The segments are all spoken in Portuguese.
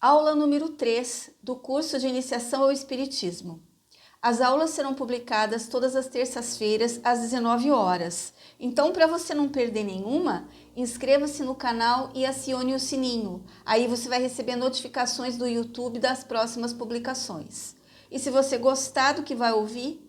Aula número 3 do curso de Iniciação ao Espiritismo. As aulas serão publicadas todas as terças-feiras às 19 horas. Então, para você não perder nenhuma, inscreva-se no canal e acione o sininho. Aí você vai receber notificações do YouTube das próximas publicações. E se você gostar do que vai ouvir,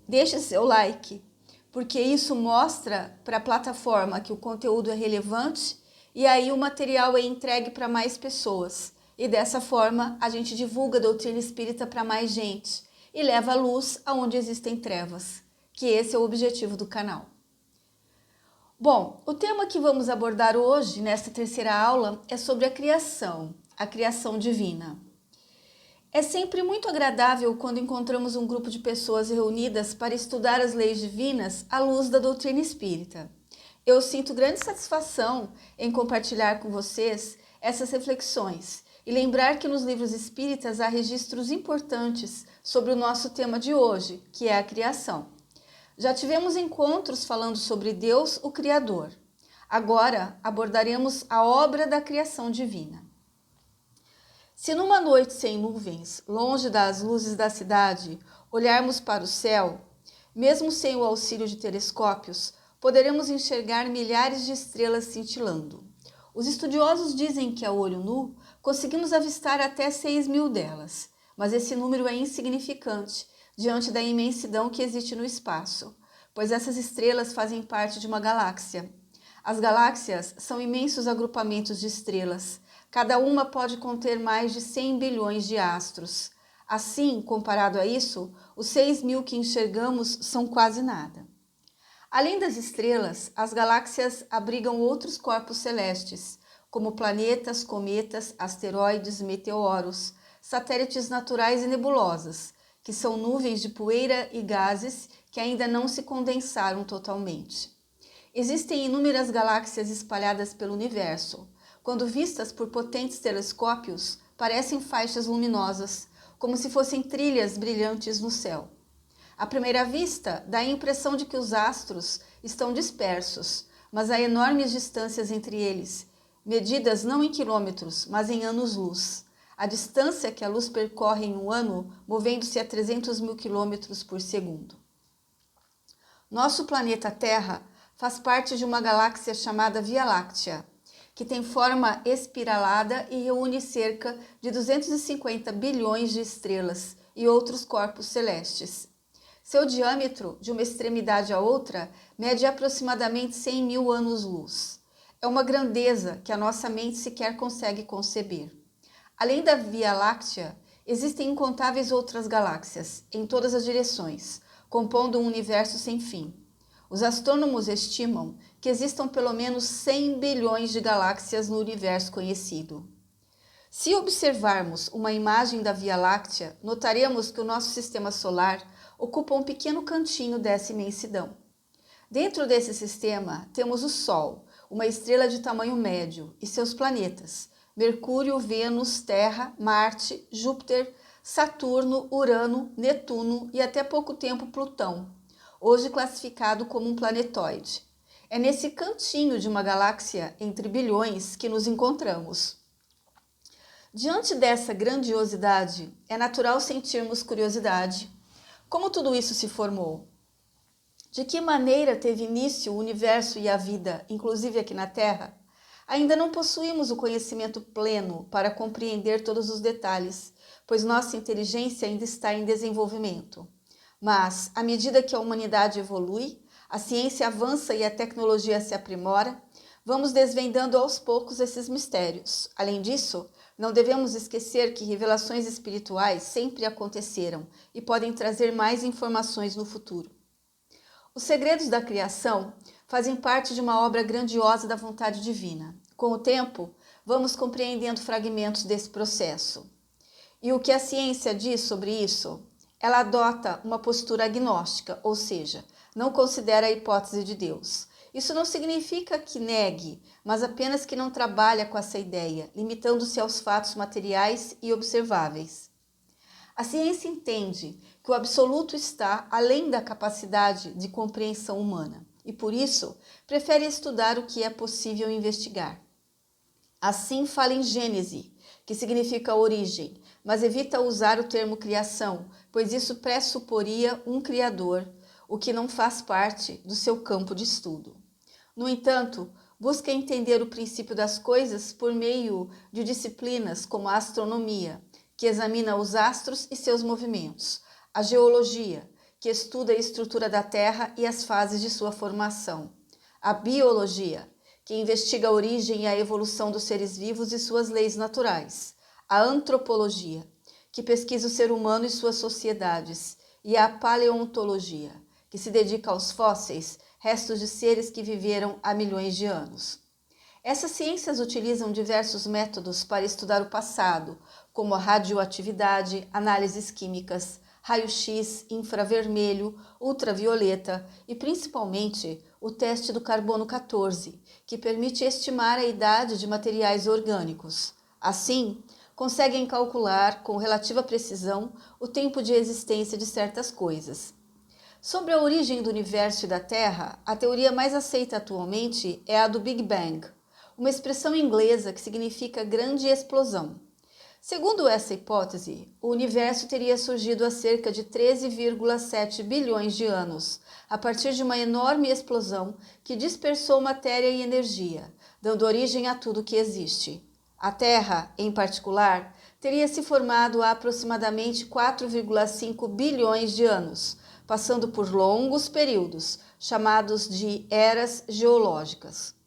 deixe seu like, porque isso mostra para a plataforma que o conteúdo é relevante e aí o material é entregue para mais pessoas. E dessa forma a gente divulga a doutrina espírita para mais gente e leva a luz aonde existem trevas, que esse é o objetivo do canal. Bom, o tema que vamos abordar hoje, nesta terceira aula, é sobre a criação divina. É sempre muito agradável quando encontramos um grupo de pessoas reunidas para estudar as leis divinas à luz da doutrina espírita. Eu sinto grande satisfação em compartilhar com vocês essas reflexões e lembrar que nos livros espíritas há registros importantes sobre o nosso tema de hoje, que é a criação. Já tivemos encontros falando sobre Deus, o Criador. Agora abordaremos a obra da criação divina. Se numa noite sem nuvens, longe das luzes da cidade, olharmos para o céu, mesmo sem o auxílio de telescópios, poderemos enxergar milhares de estrelas cintilando. Os estudiosos dizem que a olho nu conseguimos avistar até 6.000 delas, mas esse número é insignificante diante da imensidão que existe no espaço, pois essas estrelas fazem parte de uma galáxia. As galáxias são imensos agrupamentos de estrelas. Cada uma pode conter mais de 100 bilhões de astros. Assim, comparado a isso, os 6.000 que enxergamos são quase nada. Além das estrelas, as galáxias abrigam outros corpos celestes, como planetas, cometas, asteroides, meteoros, satélites naturais e nebulosas, que são nuvens de poeira e gases que ainda não se condensaram totalmente. Existem inúmeras galáxias espalhadas pelo universo. Quando vistas por potentes telescópios, parecem faixas luminosas, como se fossem trilhas brilhantes no céu. À primeira vista, dá a impressão de que os astros estão dispersos, mas há enormes distâncias entre eles, medidas não em quilômetros, mas em anos-luz. A distância que a luz percorre em um ano, movendo-se a 300.000 quilômetros por segundo. Nosso planeta Terra faz parte de uma galáxia chamada Via Láctea, que tem forma espiralada e reúne cerca de 250 bilhões de estrelas e outros corpos celestes. Seu diâmetro, de uma extremidade a outra, mede aproximadamente 100.000 anos-luz. É uma grandeza que a nossa mente sequer consegue conceber. Além da Via Láctea, existem incontáveis outras galáxias, em todas as direções, compondo um universo sem fim. Os astrônomos estimam que existam pelo menos 100 bilhões de galáxias no universo conhecido. Se observarmos uma imagem da Via Láctea, notaremos que o nosso sistema solar ocupa um pequeno cantinho dessa imensidão. Dentro desse sistema, temos o Sol, uma estrela de tamanho médio, e seus planetas, Mercúrio, Vênus, Terra, Marte, Júpiter, Saturno, Urano, Netuno e até pouco tempo Plutão, hoje classificado como um planetóide. É nesse cantinho de uma galáxia entre bilhões que nos encontramos. Diante dessa grandiosidade, é natural sentirmos curiosidade. Como tudo isso se formou? De que maneira teve início o universo e a vida, inclusive aqui na Terra? Ainda não possuímos o conhecimento pleno para compreender todos os detalhes, pois nossa inteligência ainda está em desenvolvimento. Mas, à medida que a humanidade evolui, a ciência avança e a tecnologia se aprimora, vamos desvendando aos poucos esses mistérios. Além disso, não devemos esquecer que revelações espirituais sempre aconteceram e podem trazer mais informações no futuro. Os segredos da criação fazem parte de uma obra grandiosa da vontade divina. Com o tempo, vamos compreendendo fragmentos desse processo. E o que a ciência diz sobre isso? Ela adota uma postura agnóstica, ou seja, não considera a hipótese de Deus. Isso não significa que negue, mas apenas que não trabalha com essa ideia, limitando-se aos fatos materiais e observáveis. A ciência entende que o absoluto está além da capacidade de compreensão humana e, por isso, prefere estudar o que é possível investigar. Assim fala em Gênese, que significa origem, mas evita usar o termo criação, pois isso pressuporia um criador, o que não faz parte do seu campo de estudo. No entanto, busca entender o princípio das coisas por meio de disciplinas como a astronomia, que examina os astros e seus movimentos, a geologia, que estuda a estrutura da Terra e as fases de sua formação, a biologia, que investiga a origem e a evolução dos seres vivos e suas leis naturais, a antropologia, que pesquisa o ser humano e suas sociedades, e a paleontologia, que se dedica aos fósseis, restos de seres que viveram há milhões de anos. Essas ciências utilizam diversos métodos para estudar o passado, como a radioatividade, análises químicas, raio-x, infravermelho, ultravioleta e principalmente o teste do carbono 14, que permite estimar a idade de materiais orgânicos. Assim, conseguem calcular com relativa precisão o tempo de existência de certas coisas. Sobre a origem do universo e da Terra, a teoria mais aceita atualmente é a do Big Bang, uma expressão inglesa que significa grande explosão. Segundo essa hipótese, o universo teria surgido há cerca de 13,7 bilhões de anos, a partir de uma enorme explosão que dispersou matéria e energia, dando origem a tudo que existe. A Terra, em particular, teria se formado há aproximadamente 4,5 bilhões de anos, passando por longos períodos, chamados de eras geológicas.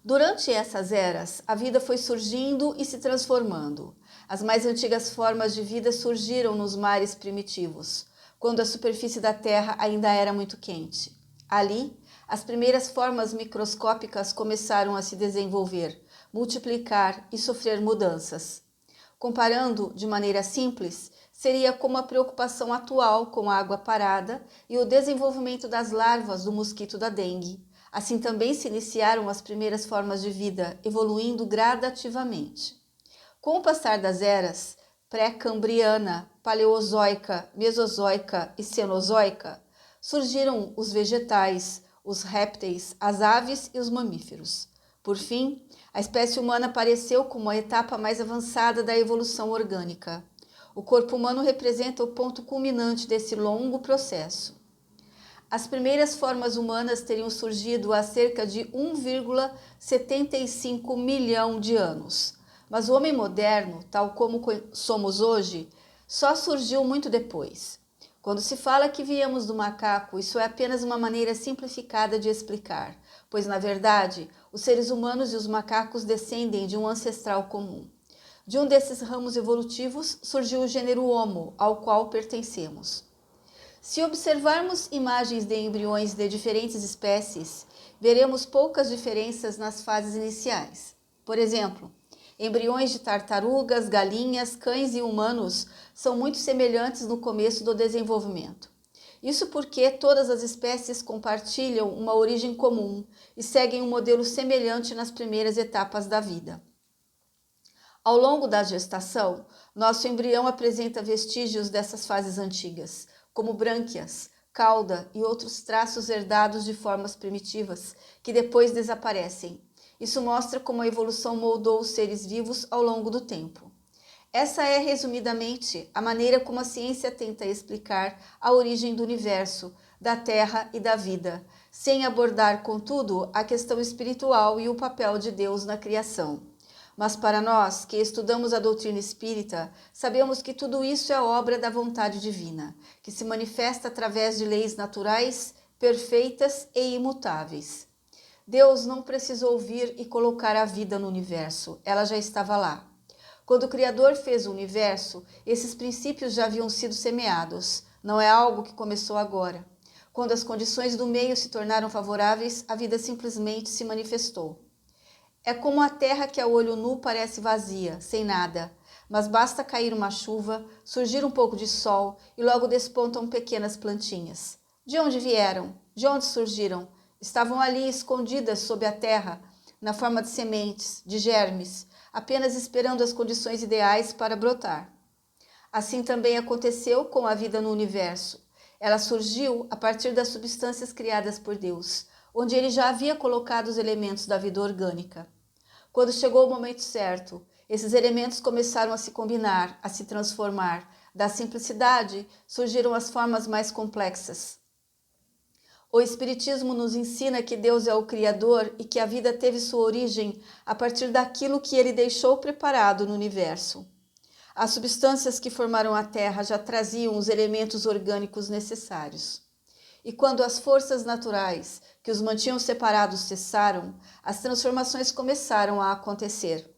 Durante essas eras, a vida foi surgindo e se transformando. As mais antigas formas de vida surgiram nos mares primitivos, quando a superfície da Terra ainda era muito quente. Ali, as primeiras formas microscópicas começaram a se desenvolver, multiplicar e sofrer mudanças. Comparando de maneira simples, seria como a preocupação atual com a água parada e o desenvolvimento das larvas do mosquito da dengue. Assim também se iniciaram as primeiras formas de vida, evoluindo gradativamente. Com o passar das eras pré-cambriana, paleozoica, mesozoica e cenozoica, surgiram os vegetais, os répteis, as aves e os mamíferos. Por fim, a espécie humana apareceu como a etapa mais avançada da evolução orgânica. O corpo humano representa o ponto culminante desse longo processo. As primeiras formas humanas teriam surgido há cerca de 1,75 milhão de anos. Mas o homem moderno, tal como somos hoje, só surgiu muito depois. Quando se fala que viemos do macaco, isso é apenas uma maneira simplificada de explicar, pois, na verdade, os seres humanos e os macacos descendem de um ancestral comum. De um desses ramos evolutivos surgiu o gênero Homo, ao qual pertencemos. Se observarmos imagens de embriões de diferentes espécies, veremos poucas diferenças nas fases iniciais. Por exemplo, embriões de tartarugas, galinhas, cães e humanos são muito semelhantes no começo do desenvolvimento. Isso porque todas as espécies compartilham uma origem comum e seguem um modelo semelhante nas primeiras etapas da vida. Ao longo da gestação, nosso embrião apresenta vestígios dessas fases antigas, como brânquias, cauda e outros traços herdados de formas primitivas, que depois desaparecem. Isso mostra como a evolução moldou os seres vivos ao longo do tempo. Essa é, resumidamente, a maneira como a ciência tenta explicar a origem do universo, da Terra e da vida, sem abordar, contudo, a questão espiritual e o papel de Deus na criação. Mas para nós, que estudamos a doutrina espírita, sabemos que tudo isso é obra da vontade divina, que se manifesta através de leis naturais, perfeitas e imutáveis. Deus não precisou vir e colocar a vida no universo, ela já estava lá. Quando o Criador fez o universo, esses princípios já haviam sido semeados, não é algo que começou agora. Quando as condições do meio se tornaram favoráveis, a vida simplesmente se manifestou. É como a terra que a olho nu parece vazia, sem nada, mas basta cair uma chuva, surgir um pouco de sol e logo despontam pequenas plantinhas. De onde vieram? De onde surgiram? Estavam ali escondidas sob a terra, na forma de sementes, de germes, apenas esperando as condições ideais para brotar. Assim também aconteceu com a vida no universo. Ela surgiu a partir das substâncias criadas por Deus, onde ele já havia colocado os elementos da vida orgânica. Quando chegou o momento certo, Esses elementos começaram a se combinar, a se transformar. Da simplicidade surgiram as formas mais complexas. O Espiritismo nos ensina que Deus é o Criador e que a vida teve sua origem a partir daquilo que Ele deixou preparado no universo. As substâncias que formaram a Terra já traziam os elementos orgânicos necessários. E quando as forças naturais que os mantinham separados cessaram, as transformações começaram a acontecer.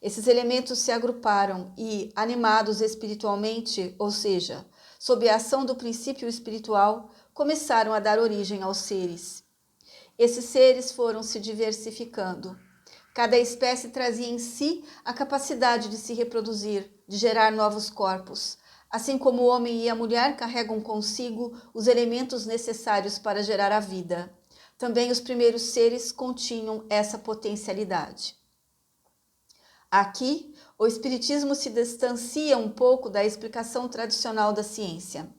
Esses elementos se agruparam e, animados espiritualmente, ou seja, sob a ação do princípio espiritual, começaram a dar origem aos seres. Esses seres foram se diversificando. Cada espécie trazia em si a capacidade de se reproduzir, de gerar novos corpos, assim como o homem e a mulher carregam consigo os elementos necessários para gerar a vida. Também os primeiros seres continham essa potencialidade. Aqui, o Espiritismo se distancia um pouco da explicação tradicional da ciência.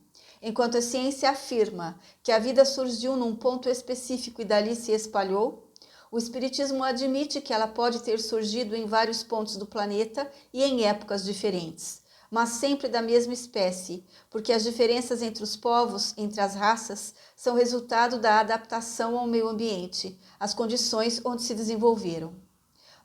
Enquanto a ciência afirma que a vida surgiu num ponto específico e dali se espalhou, o Espiritismo admite que ela pode ter surgido em vários pontos do planeta e em épocas diferentes, mas sempre da mesma espécie, porque as diferenças entre os povos, entre as raças, são resultado da adaptação ao meio ambiente, às condições onde se desenvolveram.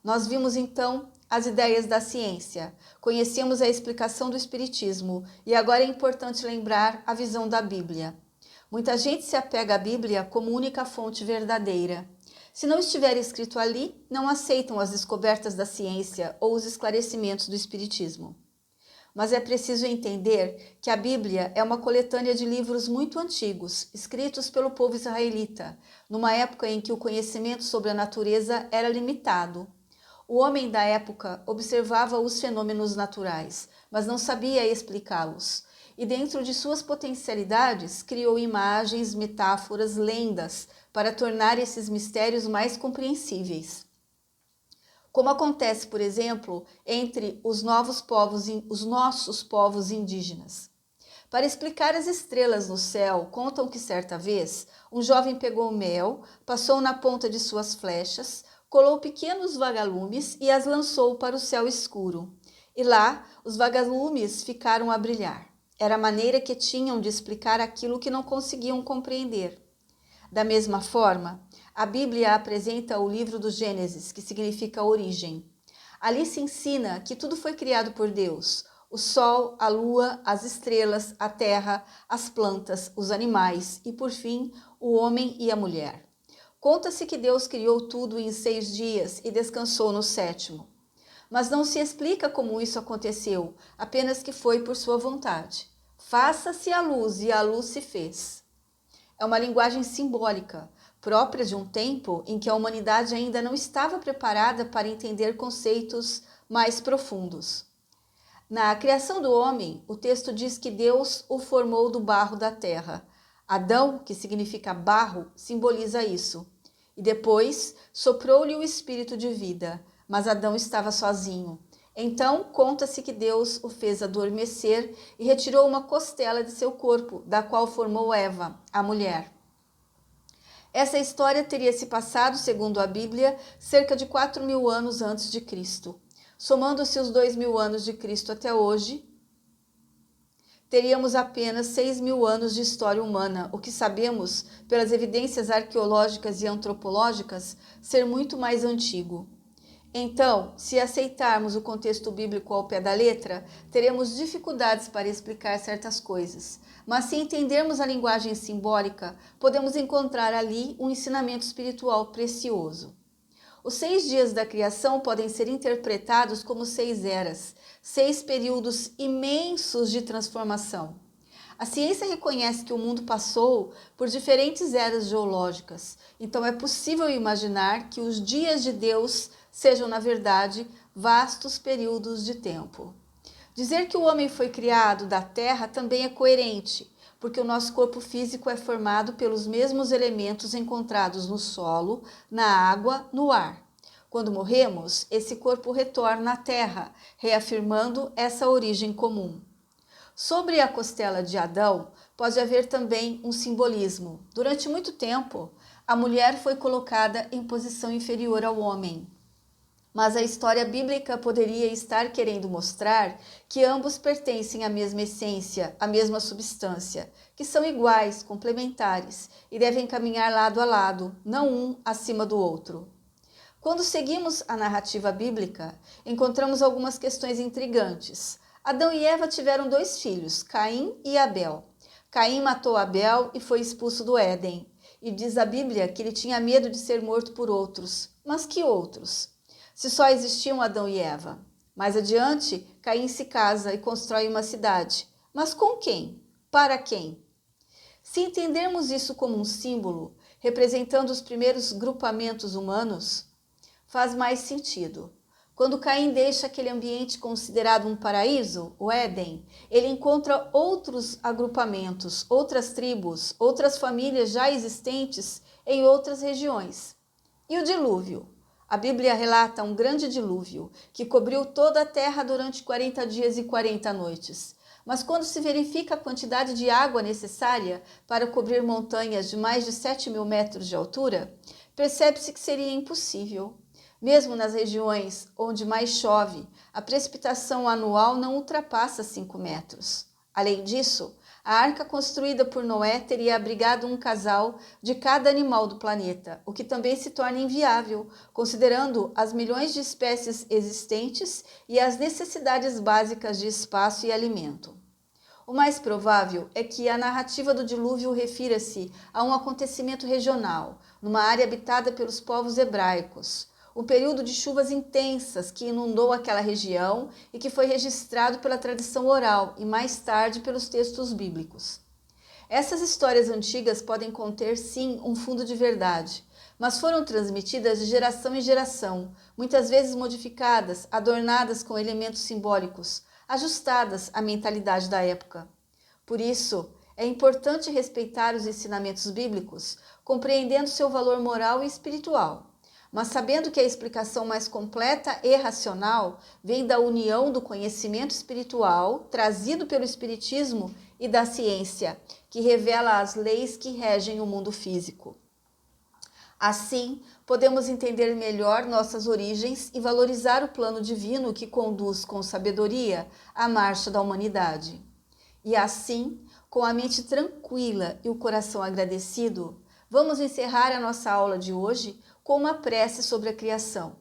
Nós vimos então as ideias da ciência, conhecemos a explicação do Espiritismo e agora é importante lembrar a visão da Bíblia. Muita gente se apega à Bíblia como única fonte verdadeira. Se não estiver escrito ali, não aceitam as descobertas da ciência ou os esclarecimentos do Espiritismo. Mas é preciso entender que a Bíblia é uma coletânea de livros muito antigos, escritos pelo povo israelita, numa época em que o conhecimento sobre a natureza era limitado. O homem da época observava os fenômenos naturais, mas não sabia explicá-los. E dentro de suas potencialidades, criou imagens, metáforas, lendas, para tornar esses mistérios mais compreensíveis. Como acontece, por exemplo, entre os nossos povos indígenas. Para explicar as estrelas no céu, contam que certa vez, um jovem pegou mel, passou na ponta de suas flechas, colou pequenos vagalumes e as lançou para o céu escuro. E lá, os vagalumes ficaram a brilhar. Era a maneira que tinham de explicar aquilo que não conseguiam compreender. Da mesma forma, a Bíblia apresenta o livro do Gênesis, que significa origem. Ali se ensina que tudo foi criado por Deus: o sol, a lua, as estrelas, a terra, as plantas, os animais e, por fim, o homem e a mulher. Conta-se que Deus criou tudo em 6 dias e descansou no 7º. Mas não se explica como isso aconteceu, apenas que foi por sua vontade. Faça-se a luz, e a luz se fez. É uma linguagem simbólica, própria de um tempo em que a humanidade ainda não estava preparada para entender conceitos mais profundos. Na criação do homem, o texto diz que Deus o formou do barro da terra. Adão, que significa barro, simboliza isso. E depois soprou-lhe o espírito de vida, mas Adão estava sozinho. Então conta-se que Deus o fez adormecer e retirou uma costela de seu corpo, da qual formou Eva, a mulher. Essa história teria se passado, segundo a Bíblia, cerca de 4.000 anos antes de Cristo. Somando-se os 2.000 anos de Cristo até hoje, teríamos apenas 6.000 anos de história humana, o que sabemos, pelas evidências arqueológicas e antropológicas, ser muito mais antigo. Então, se aceitarmos o contexto bíblico ao pé da letra, teremos dificuldades para explicar certas coisas. Mas se entendermos a linguagem simbólica, podemos encontrar ali um ensinamento espiritual precioso. Os 6 dias da criação podem ser interpretados como 6 eras, 6 períodos imensos de transformação. A ciência reconhece que o mundo passou por diferentes eras geológicas, então é possível imaginar que os dias de Deus sejam, na verdade, vastos períodos de tempo. Dizer que o homem foi criado da terra também é coerente, porque o nosso corpo físico é formado pelos mesmos elementos encontrados no solo, na água, no ar. Quando morremos, esse corpo retorna à terra, reafirmando essa origem comum. Sobre a costela de Adão, pode haver também um simbolismo. Durante muito tempo, a mulher foi colocada em posição inferior ao homem. Mas a história bíblica poderia estar querendo mostrar que ambos pertencem à mesma essência, à mesma substância, que são iguais, complementares e devem caminhar lado a lado, não um acima do outro. Quando seguimos a narrativa bíblica, encontramos algumas questões intrigantes. Adão e Eva tiveram 2 filhos, Caim e Abel. Caim matou Abel e foi expulso do Éden. E diz a Bíblia que ele tinha medo de ser morto por outros. Mas que outros? Se só existiam Adão e Eva. Mais adiante, Caim se casa e constrói uma cidade. Mas com quem? Para quem? Se entendermos isso como um símbolo, representando os primeiros grupamentos humanos, faz mais sentido. Quando Caim deixa aquele ambiente considerado um paraíso, o Éden, ele encontra outros agrupamentos, outras tribos, outras famílias já existentes em outras regiões. E o dilúvio? A Bíblia relata um grande dilúvio que cobriu toda a terra durante 40 dias e 40 noites. Mas quando se verifica a quantidade de água necessária para cobrir montanhas de mais de 7.000 metros de altura, percebe-se que seria impossível. Mesmo nas regiões onde mais chove, a precipitação anual não ultrapassa 5 metros. Além disso, a arca construída por Noé teria abrigado um casal de cada animal do planeta, o que também se torna inviável, considerando as milhões de espécies existentes e as necessidades básicas de espaço e alimento. O mais provável é que a narrativa do dilúvio refira-se a um acontecimento regional, numa área habitada pelos povos hebraicos, um período de chuvas intensas que inundou aquela região e que foi registrado pela tradição oral e mais tarde pelos textos bíblicos. Essas histórias antigas podem conter, sim, um fundo de verdade, mas foram transmitidas de geração em geração, muitas vezes modificadas, adornadas com elementos simbólicos, ajustadas à mentalidade da época. Por isso, é importante respeitar os ensinamentos bíblicos, compreendendo seu valor moral e espiritual, mas sabendo que a explicação mais completa e racional vem da união do conhecimento espiritual trazido pelo Espiritismo e da ciência, que revela as leis que regem o mundo físico. Assim, podemos entender melhor nossas origens e valorizar o plano divino que conduz com sabedoria a marcha da humanidade. E assim, com a mente tranquila e o coração agradecido, vamos encerrar a nossa aula de hoje com uma prece sobre a criação.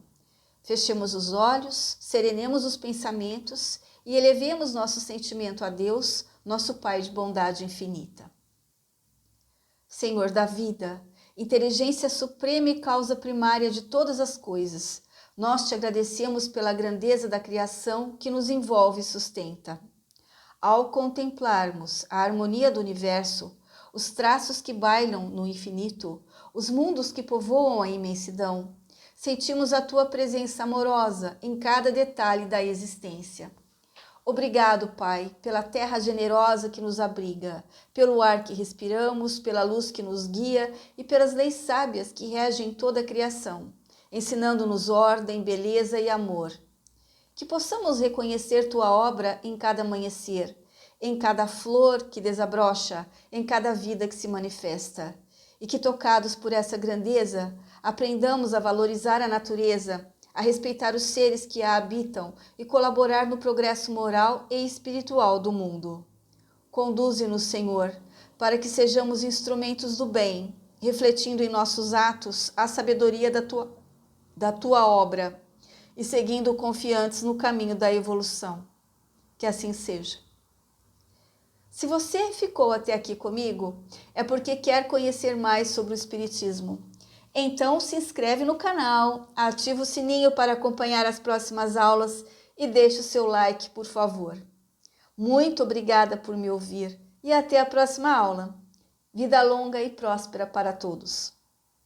Fechemos os olhos, serenemos os pensamentos e elevemos nosso sentimento a Deus, nosso Pai de bondade infinita. Senhor da vida, inteligência suprema e causa primária de todas as coisas, nós te agradecemos pela grandeza da criação que nos envolve e sustenta. Ao contemplarmos a harmonia do universo, os traços que bailam no infinito, os mundos que povoam a imensidão, sentimos a tua presença amorosa em cada detalhe da existência. Obrigado, Pai, pela terra generosa que nos abriga, pelo ar que respiramos, pela luz que nos guia e pelas leis sábias que regem toda a criação, ensinando-nos ordem, beleza e amor. Que possamos reconhecer tua obra em cada amanhecer, em cada flor que desabrocha, em cada vida que se manifesta. E que, tocados por essa grandeza, aprendamos a valorizar a natureza, a respeitar os seres que a habitam e colaborar no progresso moral e espiritual do mundo. Conduze-nos, Senhor, para que sejamos instrumentos do bem, refletindo em nossos atos a sabedoria da tua obra e seguindo confiantes no caminho da evolução. Que assim seja. Se você ficou até aqui comigo, é porque quer conhecer mais sobre o Espiritismo. Então se inscreve no canal, ativa o sininho para acompanhar as próximas aulas e deixe o seu like, por favor. Muito obrigada por me ouvir e até a próxima aula. Vida longa e próspera para todos.